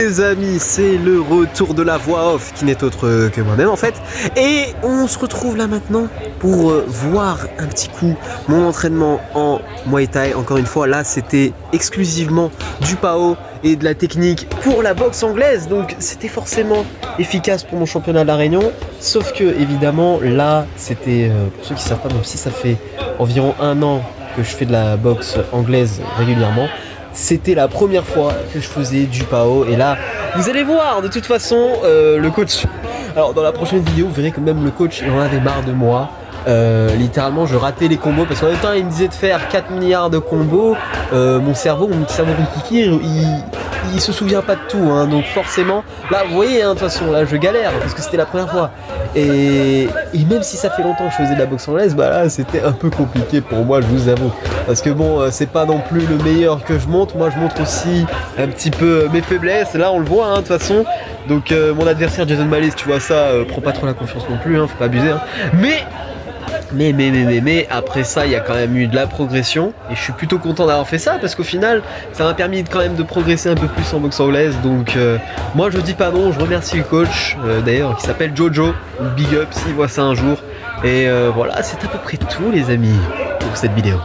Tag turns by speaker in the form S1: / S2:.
S1: Les amis, c'est le retour de la voix off qui n'est autre que moi-même en fait. Et on se retrouve là maintenant pour voir un petit coup mon entraînement en Muay Thai. Encore une fois, là c'était exclusivement du PAO et de la technique pour la boxe anglaise. Donc c'était forcément efficace pour mon championnat de la Réunion. Sauf que évidemment là c'était, pour ceux qui ne savent pas, même si ça fait environ 1 an que je fais de la boxe anglaise régulièrement, c'était la première fois que je faisais du PAO et là vous allez voir de toute façon le coach. Alors dans la prochaine vidéo vous verrez que même le coach il en avait marre de moi. Littéralement je ratais les combos parce qu'en même temps il me disait de faire 4 milliards de combos. Mon cerveau Rikiki il se souvient pas de tout hein, donc forcément là vous voyez hein, de toute façon là je galère parce que c'était la première fois et même si ça fait longtemps que je faisais de la boxe anglaise, bah là c'était un peu compliqué pour moi, je vous avoue, parce que bon c'est pas non plus le meilleur que je montre, moi je montre aussi un petit peu mes faiblesses, là on le voit hein, de toute façon. Donc mon adversaire Jason Malice, tu vois ça, prend pas trop la confiance non plus hein, faut pas abuser hein. Mais après ça il y a quand même eu de la progression et je suis plutôt content d'avoir fait ça parce qu'au final ça m'a permis quand même de progresser un peu plus en boxe anglaise. Donc moi je dis pas non, je remercie le coach d'ailleurs qui s'appelle Jojo, big up s'il voit ça un jour. Et voilà, c'est à peu près tout les amis pour cette vidéo.